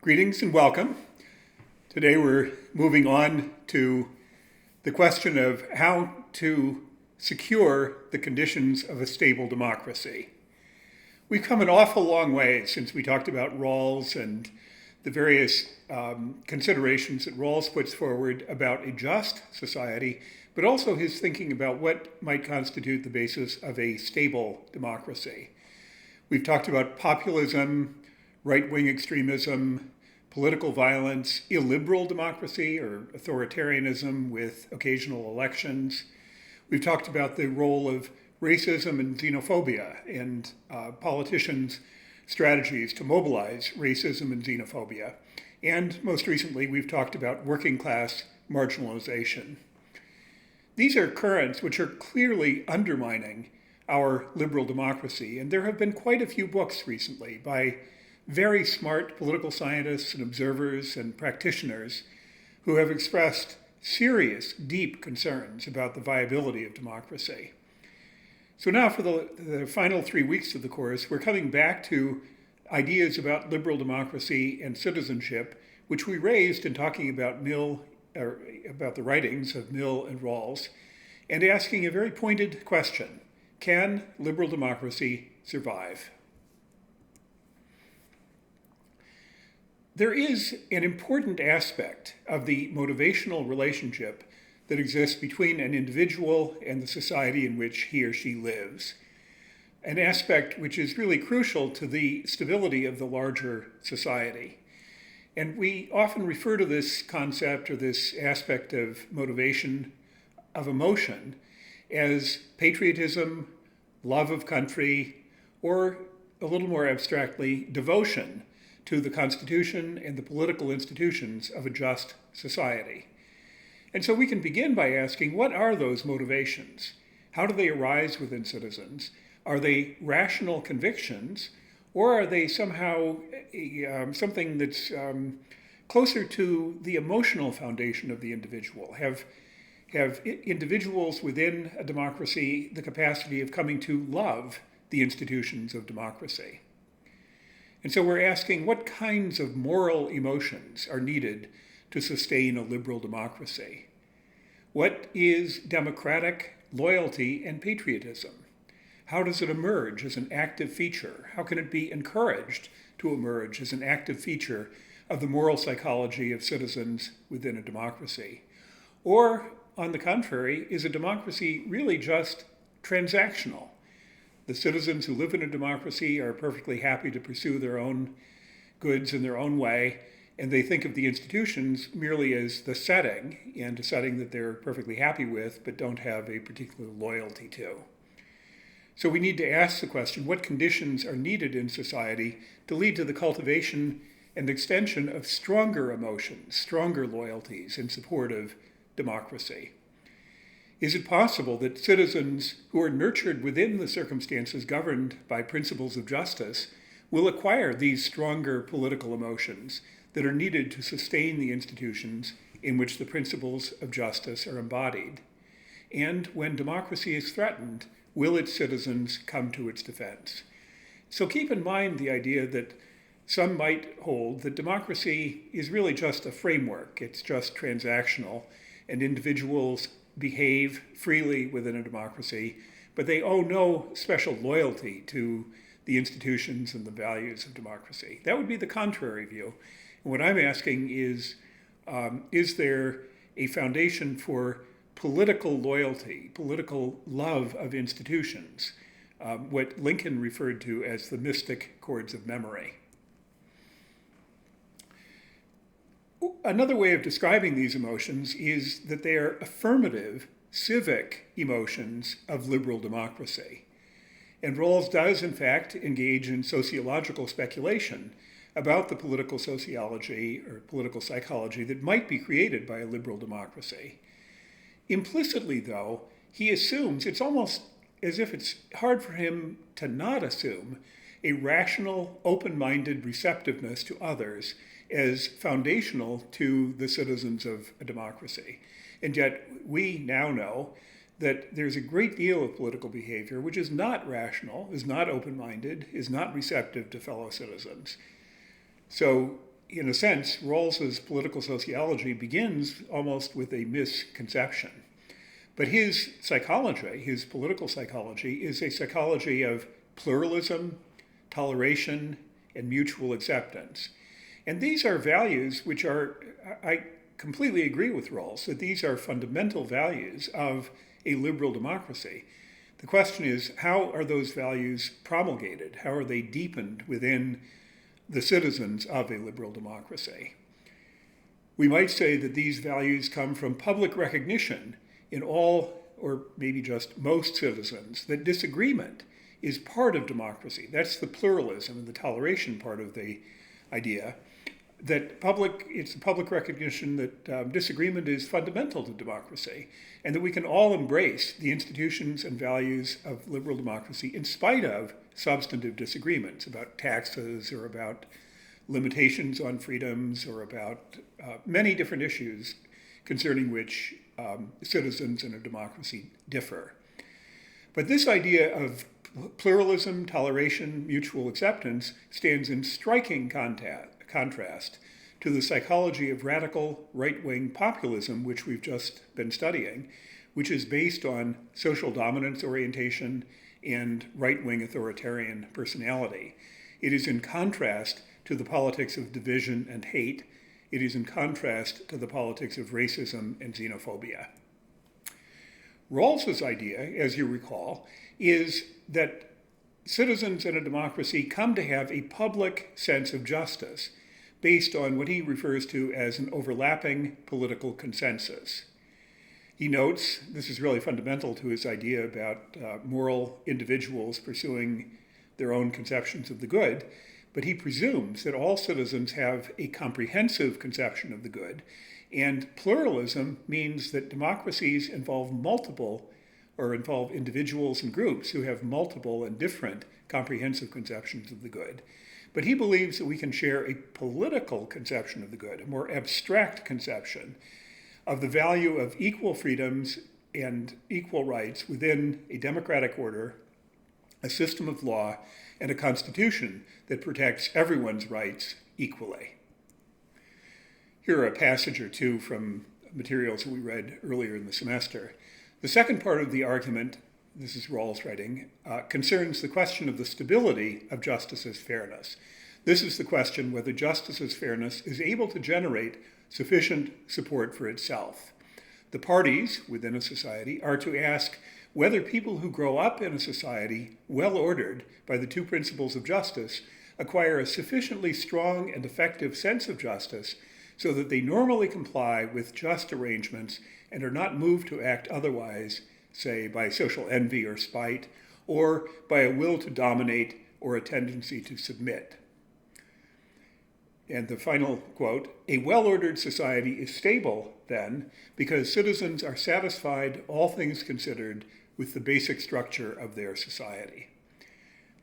Greetings and welcome. Today we're moving on to the question of how to secure the conditions of a stable democracy. We've come an awful long way since we talked about Rawls and the various considerations that Rawls puts forward about a just society, but also his thinking about what might constitute the basis of a stable democracy. We've talked about populism, right-wing extremism, political violence, illiberal democracy or authoritarianism with occasional elections. We've talked about the role of racism and xenophobia and politicians' strategies to mobilize racism and xenophobia. And most recently, we've talked about working class marginalization. These are currents which are clearly undermining our liberal democracy, and there have been quite a few books recently by very smart political scientists and observers and practitioners who have expressed serious, deep concerns about the viability of democracy. So now for the final 3 weeks of the course, we're coming back to ideas about liberal democracy and citizenship, which we raised in talking about about the writings of Mill and Rawls, and asking a very pointed question: can liberal democracy survive? There is an important aspect of the motivational relationship that exists between an individual and the society in which he or she lives, an aspect which is really crucial to the stability of the larger society. And we often refer to this concept or this aspect of motivation, of emotion, as patriotism, love of country, or a little more abstractly, devotion to the Constitution and the political institutions of a just society. And so we can begin by asking, what are those motivations? How do they arise within citizens? Are they rational convictions, or are they somehow something that's closer to the emotional foundation of the individual? Have individuals within a democracy the capacity of coming to love the institutions of democracy? And so we're asking, what kinds of moral emotions are needed to sustain a liberal democracy? What is democratic loyalty and patriotism? How does it emerge as an active feature? How can it be encouraged to emerge as an active feature of the moral psychology of citizens within a democracy? Or, on the contrary, is a democracy really just transactional? The citizens who live in a democracy are perfectly happy to pursue their own goods in their own way, and they think of the institutions merely as the setting, and a setting that they're perfectly happy with but don't have a particular loyalty to. So we need to ask the question, what conditions are needed in society to lead to the cultivation and extension of stronger emotions, stronger loyalties in support of democracy? Is it possible that citizens who are nurtured within the circumstances governed by principles of justice will acquire these stronger political emotions that are needed to sustain the institutions in which the principles of justice are embodied? And when democracy is threatened, will its citizens come to its defense? So keep in mind the idea that some might hold that democracy is really just a framework. It's just transactional, and individuals behave freely within a democracy, but they owe no special loyalty to the institutions and the values of democracy. That would be the contrary view. And what I'm asking is there a foundation for political loyalty, political love of institutions, what Lincoln referred to as the mystic chords of memory? Another way of describing these emotions is that they are affirmative, civic emotions of liberal democracy. And Rawls does, in fact, engage in sociological speculation about the political sociology or political psychology that might be created by a liberal democracy. Implicitly, though, he assumes, it's almost as if it's hard for him to not assume, a rational, open-minded receptiveness to others as foundational to the citizens of a democracy. And yet we now know that there's a great deal of political behavior which is not rational, is not open-minded, is not receptive to fellow citizens. So in a sense, Rawls's political sociology begins almost with a misconception. But his psychology, his political psychology, is a psychology of pluralism, toleration, and mutual acceptance. And these are values which are, I completely agree with Rawls, that these are fundamental values of a liberal democracy. The question is, how are those values promulgated? How are they deepened within the citizens of a liberal democracy? We might say that these values come from public recognition in all, or maybe just most citizens, that disagreement is part of democracy. That's the pluralism and the toleration part of the idea. That it's a public recognition that disagreement is fundamental to democracy, and that we can all embrace the institutions and values of liberal democracy in spite of substantive disagreements about taxes or about limitations on freedoms or about many different issues concerning which citizens in a democracy differ. But this idea of pluralism, toleration, mutual acceptance stands in striking contrast to the psychology of radical right-wing populism, which we've just been studying, which is based on social dominance orientation and right-wing authoritarian personality. It is in contrast to the politics of division and hate. It is in contrast to the politics of racism and xenophobia. Rawls's idea, as you recall, is that citizens in a democracy come to have a public sense of justice based on what he refers to as an overlapping political consensus. He notes, this is really fundamental to his idea about moral individuals pursuing their own conceptions of the good, but he presumes that all citizens have a comprehensive conception of the good, and pluralism means that democracies involve individuals and groups who have multiple and different comprehensive conceptions of the good. But he believes that we can share a political conception of the good, a more abstract conception of the value of equal freedoms and equal rights within a democratic order, a system of law, and a constitution that protects everyone's rights equally. Here are a passage or two from materials that we read earlier in the semester. The second part of the argument, this is Rawls writing, concerns the question of the stability of justice's fairness. This is the question whether justice's fairness is able to generate sufficient support for itself. The parties within a society are to ask whether people who grow up in a society well ordered by the two principles of justice acquire a sufficiently strong and effective sense of justice so that they normally comply with just arrangements and are not moved to act otherwise, say by social envy or spite, or by a will to dominate or a tendency to submit. And the final quote, "A well-ordered society is stable, then, because citizens are satisfied, all things considered, with the basic structure of their society."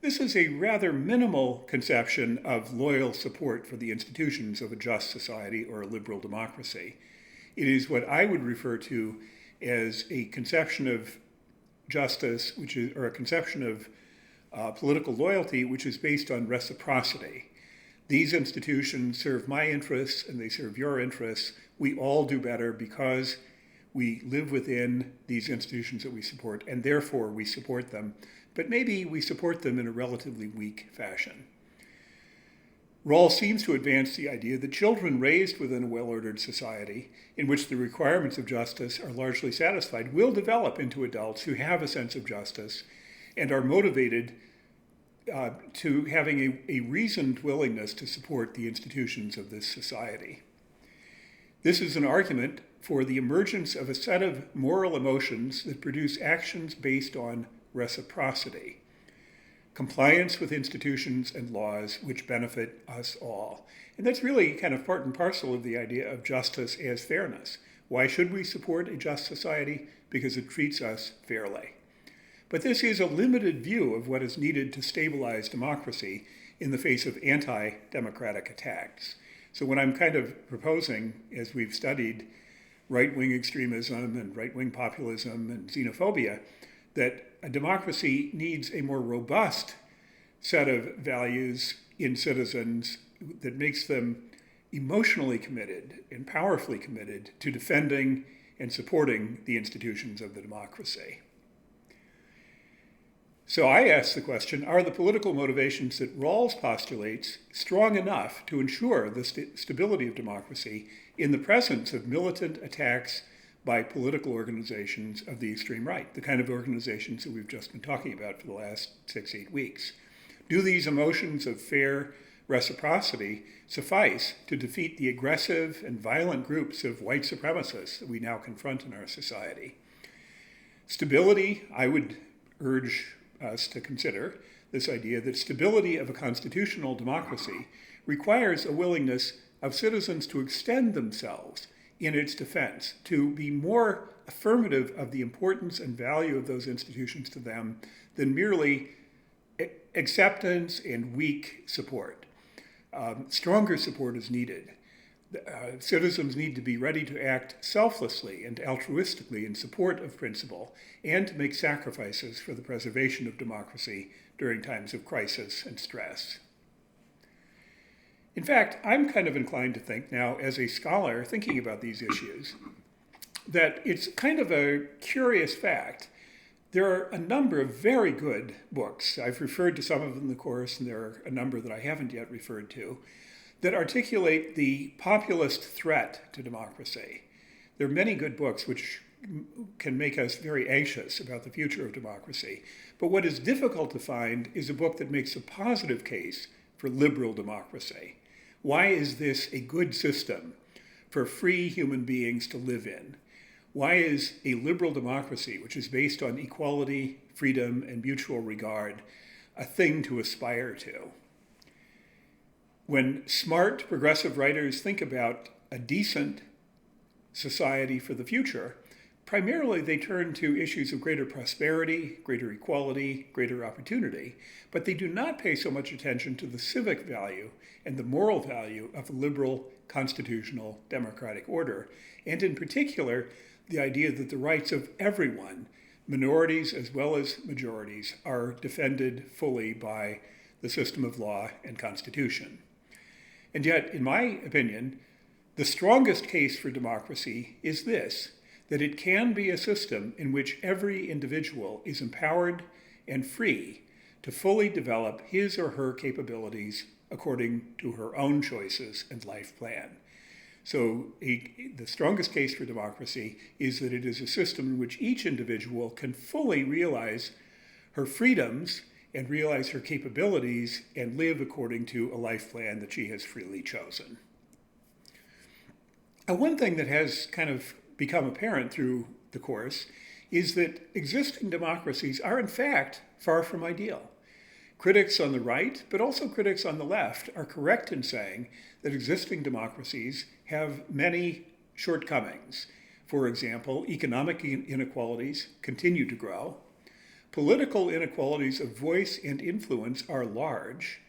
This is a rather minimal conception of loyal support for the institutions of a just society or a liberal democracy. It is what I would refer to as a conception of justice, or a conception of political loyalty, which is based on reciprocity. These institutions serve my interests and they serve your interests. We all do better because we live within these institutions that we support, and therefore we support them. But maybe we support them in a relatively weak fashion. Rawls seems to advance the idea that children raised within a well-ordered society, in which the requirements of justice are largely satisfied, will develop into adults who have a sense of justice and are motivated to having a reasoned willingness to support the institutions of this society. This is an argument for the emergence of a set of moral emotions that produce actions based on reciprocity, compliance with institutions and laws which benefit us all. And that's really kind of part and parcel of the idea of justice as fairness. Why should we support a just society? Because it treats us fairly. But this is a limited view of what is needed to stabilize democracy in the face of anti-democratic attacks. So when I'm kind of proposing, as we've studied right-wing extremism and right-wing populism and xenophobia, that a democracy needs a more robust set of values in citizens that makes them emotionally committed and powerfully committed to defending and supporting the institutions of the democracy. So I ask the question, are the political motivations that Rawls postulates strong enough to ensure the stability of democracy in the presence of militant attacks by political organizations of the extreme right, the kind of organizations that we've just been talking about for the last 6-8 weeks? Do these emotions of fair reciprocity suffice to defeat the aggressive and violent groups of white supremacists that we now confront in our society? Stability, I would urge us to consider this idea that stability of a constitutional democracy requires a willingness of citizens to extend themselves in its defense, to be more affirmative of the importance and value of those institutions to them than merely acceptance and weak support. Stronger support is needed. Citizens need to be ready to act selflessly and altruistically in support of principle and to make sacrifices for the preservation of democracy during times of crisis and stress. In fact, I'm kind of inclined to think now, as a scholar thinking about these issues, that it's kind of a curious fact. There are a number of very good books. I've referred to some of them in the course, and there are a number that I haven't yet referred to, that articulate the populist threat to democracy. There are many good books which can make us very anxious about the future of democracy. But what is difficult to find is a book that makes a positive case for liberal democracy. Why is this a good system for free human beings to live in? Why is a liberal democracy, which is based on equality, freedom, and mutual regard, a thing to aspire to? When smart, progressive writers think about a decent society for the future, primarily they turn to issues of greater prosperity, greater equality, greater opportunity, but they do not pay so much attention to the civic value and the moral value of a liberal, constitutional, democratic order, and in particular, the idea that the rights of everyone, minorities as well as majorities, are defended fully by the system of law and constitution. And yet, in my opinion, the strongest case for democracy is this, that it can be a system in which every individual is empowered and free to fully develop his or her capabilities according to her own choices and life plan. So the strongest case for democracy is that it is a system in which each individual can fully realize her freedoms and realize her capabilities and live according to a life plan that she has freely chosen. One thing that has kind of become apparent through the course is that existing democracies are in fact far from ideal. Critics on the right, but also critics on the left, are correct in saying that existing democracies have many shortcomings. For example, economic inequalities continue to grow. Political inequalities of voice and influence are large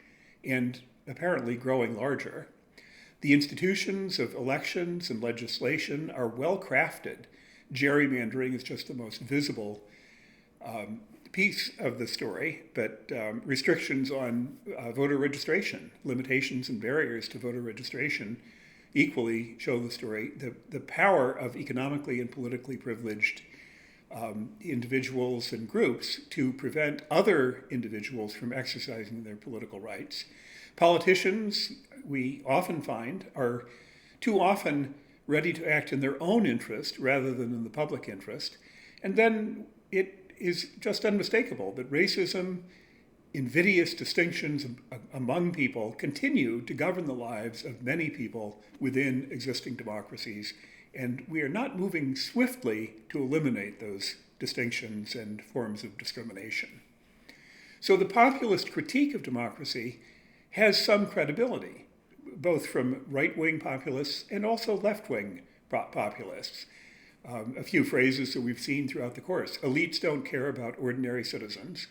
and apparently growing larger. The institutions of elections and legislation are well crafted. Gerrymandering is just the most visible piece of the story, but restrictions on voter registration, limitations and barriers to voter registration equally show the story. The power of economically and politically privileged individuals and groups to prevent other individuals from exercising their political rights. Politicians, we often find, are too often ready to act in their own interest rather than in the public interest. And then it is just unmistakable that racism, invidious distinctions among people continue to govern the lives of many people within existing democracies. And we are not moving swiftly to eliminate those distinctions and forms of discrimination. So the populist critique of democracy has some credibility, both from right-wing populists and also left-wing populists. A few phrases that we've seen throughout the course. Elites don't care about ordinary citizens.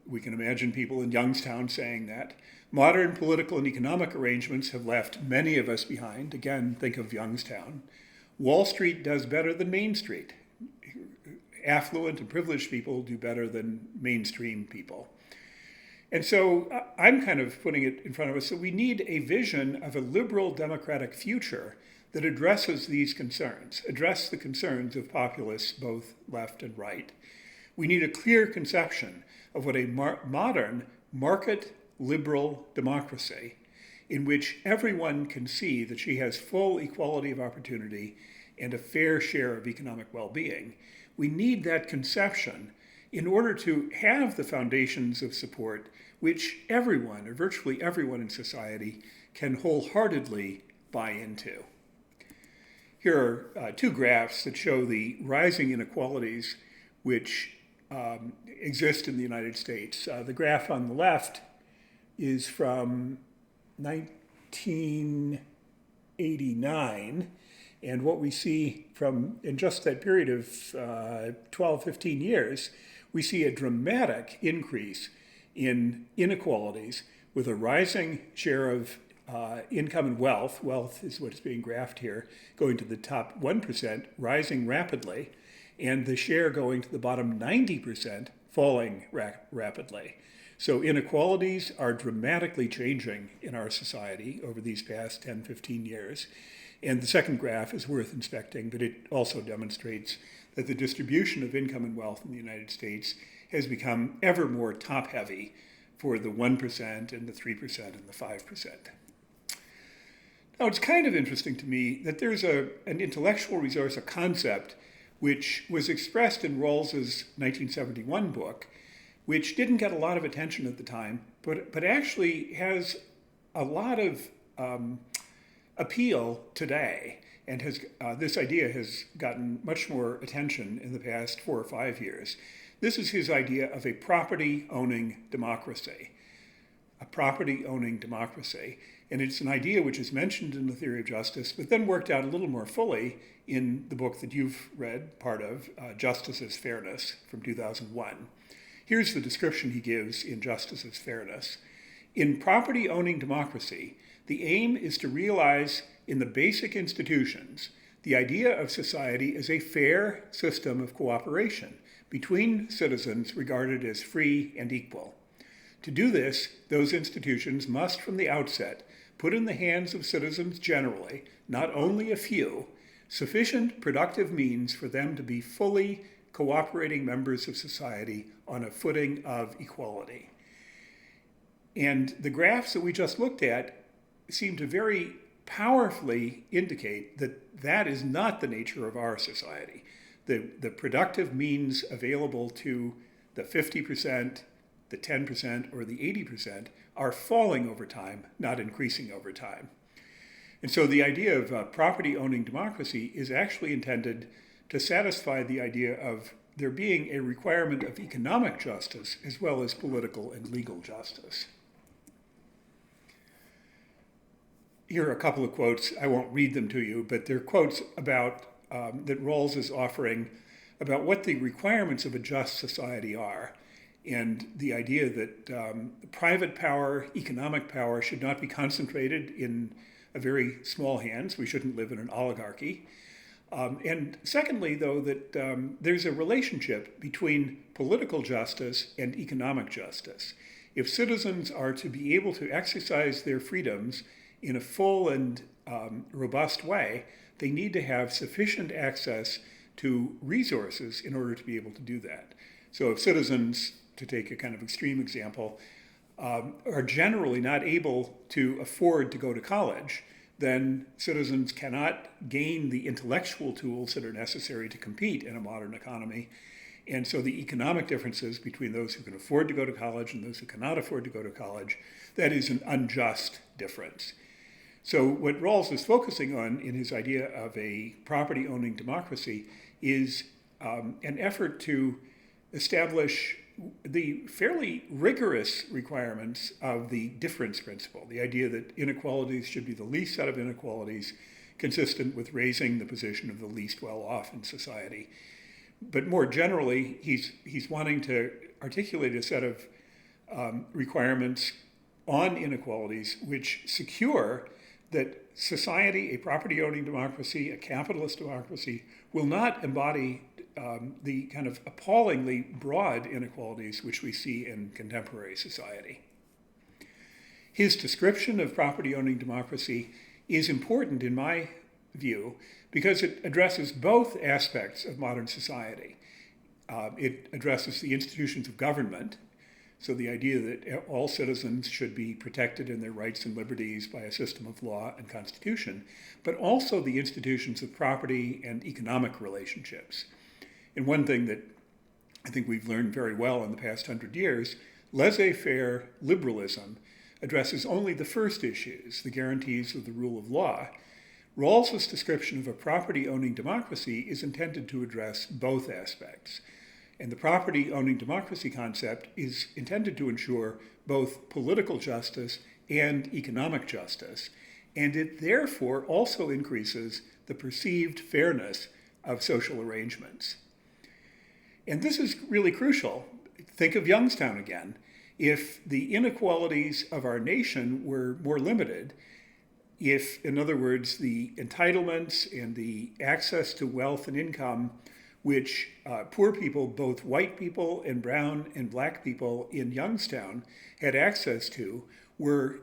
We can imagine people in Youngstown saying that. Modern political and economic arrangements have left many of us behind. Again, think of Youngstown. Wall Street does better than Main Street. Affluent and privileged people do better than mainstream people. And so I'm kind of putting it in front of us that we need a vision of a liberal democratic future that addresses these concerns, address the concerns of populists both left and right. We need a clear conception of what a modern market liberal democracy in which everyone can see that she has full equality of opportunity and a fair share of economic well-being. We need that conception in order to have the foundations of support which everyone, or virtually everyone in society, can wholeheartedly buy into. Here are two graphs that show the rising inequalities which exist in the United States. The graph on the left is from 1989, and what we see in just that period of 12, 15 years, we see a dramatic increase in inequalities with a rising share of income and wealth. Wealth is what's being graphed here, going to the top 1%, rising rapidly, and the share going to the bottom 90%, falling rapidly. So inequalities are dramatically changing in our society over these past 10, 15 years. And the second graph is worth inspecting, but it also demonstrates that the distribution of income and wealth in the United States has become ever more top-heavy for the 1% and the 3% and the 5%. Now, it's kind of interesting to me that there's an intellectual resource, a concept, which was expressed in Rawls's 1971 book, which didn't get a lot of attention at the time, but actually has a lot of appeal today, and this idea has gotten much more attention in the past 4 or 5 years. This is his idea of a property-owning democracy. A property-owning democracy. And it's an idea which is mentioned in the Theory of Justice, but then worked out a little more fully in the book that you've read, part of, Justice as Fairness, from 2001. Here's the description he gives in Justice as Fairness. In property-owning democracy, the aim is to realize in the basic institutions the idea of society as a fair system of cooperation between citizens regarded as free and equal. To do this, those institutions must from the outset put in the hands of citizens generally, not only a few, sufficient productive means for them to be fully cooperating members of society on a footing of equality. And the graphs that we just looked at seem to very powerfully indicate that that is not the nature of our society. The productive means available to the 50%, the 10%, or the 80% are falling over time, not increasing over time. And so the idea of property-owning democracy is actually intended to satisfy the idea of there being a requirement of economic justice as well as political and legal justice. Here are a couple of quotes. I won't read them to you, but they're quotes about that Rawls is offering about what the requirements of a just society are, and the idea that private power, economic power, should not be concentrated in a very small hands. We shouldn't live in an oligarchy. And secondly, though, that there's a relationship between political justice and economic justice. If citizens are to be able to exercise their freedoms in a full and robust way, they need to have sufficient access to resources in order to be able to do that. So if citizens, to take a kind of extreme example, are generally not able to afford to go to college, then citizens cannot gain the intellectual tools that are necessary to compete in a modern economy. And so the economic differences between those who can afford to go to college and those who cannot afford to go to college, that is an unjust difference. So what Rawls is focusing on in his idea of a property-owning democracy is an effort to establish the fairly rigorous requirements of the difference principle, the idea that inequalities should be the least set of inequalities consistent with raising the position of the least well-off in society. But more generally, he's wanting to articulate a set of requirements on inequalities which secure that society, a property-owning democracy, a capitalist democracy, will not embody the kind of appallingly broad inequalities which we see in contemporary society. His description of property-owning democracy is important in my view because it addresses both aspects of modern society. It addresses the institutions of government, so the idea that all citizens should be protected in their rights and liberties by a system of law and constitution, but also the institutions of property and economic relationships. And one thing that I think we've learned very well in the past 100 years, laissez-faire liberalism addresses only the first issues, the guarantees of the rule of law. Rawls's description of a property-owning democracy is intended to address both aspects. And the property-owning democracy concept is intended to ensure both political justice and economic justice. And it therefore also increases the perceived fairness of social arrangements. And this is really crucial. Think of Youngstown again. If the inequalities of our nation were more limited, if, in other words, the entitlements and the access to wealth and income which poor people, both white people and brown and black people in Youngstown had access to were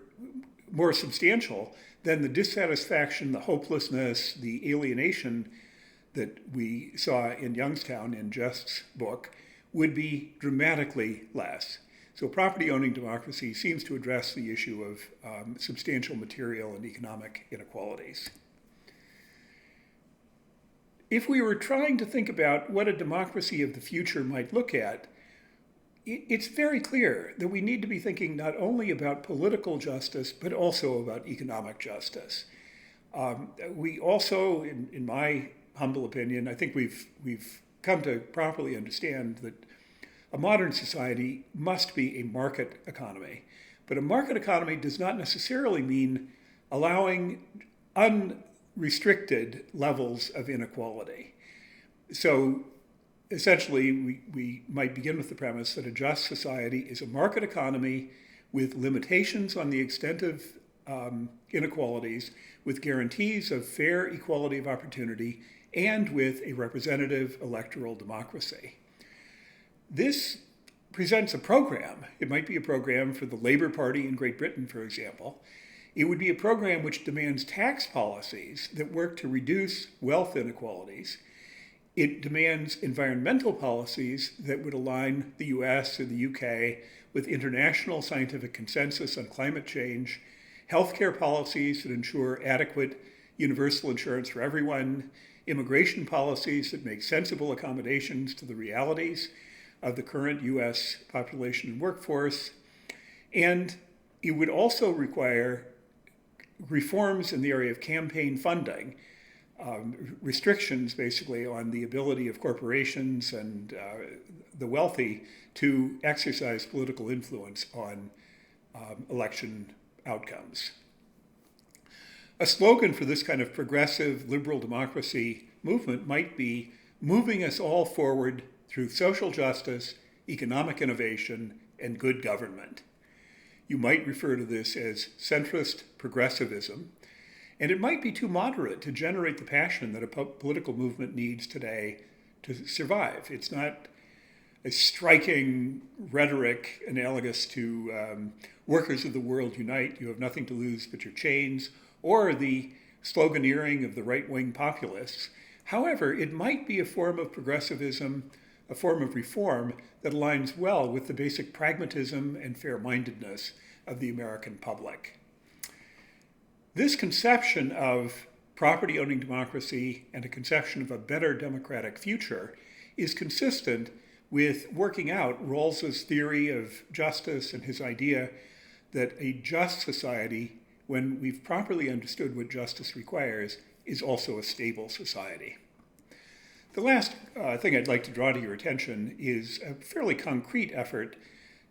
more substantial, then the dissatisfaction, the hopelessness, the alienation that we saw in Youngstown in Just's book would be dramatically less. So property-owning democracy seems to address the issue of substantial material and economic inequalities. If we were trying to think about what a democracy of the future might look at, it's very clear that we need to be thinking not only about political justice, but also about economic justice. We also, in my humble opinion, I think we've come to properly understand that a modern society must be a market economy. But a market economy does not necessarily mean allowing unrestricted levels of inequality. So essentially, we might begin with the premise that a just society is a market economy with limitations on the extent of inequalities, with guarantees of fair equality of opportunity, and with a representative electoral democracy. This presents a program. It might be a program for the Labour Party in Great Britain, for example. It would be a program which demands tax policies that work to reduce wealth inequalities. It demands environmental policies that would align the US and the UK with international scientific consensus on climate change, healthcare policies that ensure adequate universal insurance for everyone, immigration policies that make sensible accommodations to the realities of the current US population and workforce. And it would also require reforms in the area of campaign funding, restrictions basically on the ability of corporations and the wealthy to exercise political influence on election outcomes. A slogan for this kind of progressive liberal democracy movement might be moving us all forward through social justice, economic innovation, and good government. You might refer to this as centrist progressivism, and it might be too moderate to generate the passion that a political movement needs today to survive. It's not a striking rhetoric analogous to workers of the world unite, you have nothing to lose but your chains, or the sloganeering of the right-wing populists. However, it might be a form of progressivism, a form of reform that aligns well with the basic pragmatism and fair-mindedness of the American public. This conception of property-owning democracy and a conception of a better democratic future is consistent with working out Rawls's theory of justice and his idea that a just society, when we've properly understood what justice requires, is also a stable society. The last thing I'd like to draw to your attention is a fairly concrete effort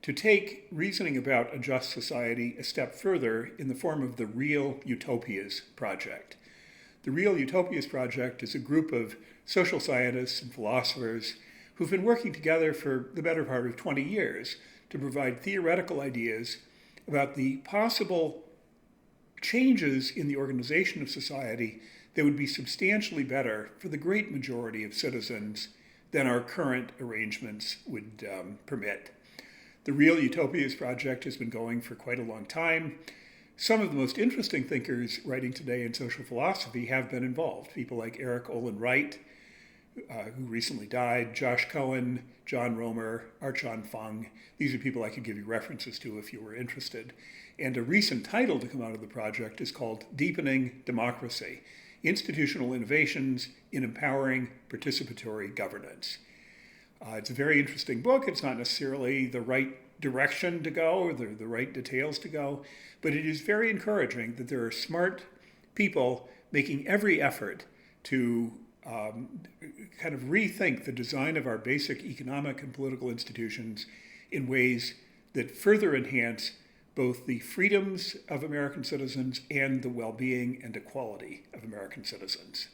to take reasoning about a just society a step further in the form of the Real Utopias Project. The Real Utopias Project is a group of social scientists and philosophers who've been working together for the better part of 20 years to provide theoretical ideas about the possible changes in the organization of society that would be substantially better for the great majority of citizens than our current arrangements would permit. The Real Utopias Project has been going for quite a long time. Some of the most interesting thinkers writing today in social philosophy have been involved. People like Eric Olin Wright, who recently died, Josh Cohen, John Romer, Archon Fung. These are people I could give you references to if you were interested. And a recent title to come out of the project is called Deepening Democracy: Institutional Innovations in Empowering Participatory Governance. It's a very interesting book. It's not necessarily the right direction to go or the right details to go, but it is very encouraging that there are smart people making every effort to kind of rethink the design of our basic economic and political institutions in ways that further enhance both the freedoms of American citizens and the well-being and equality of American citizens.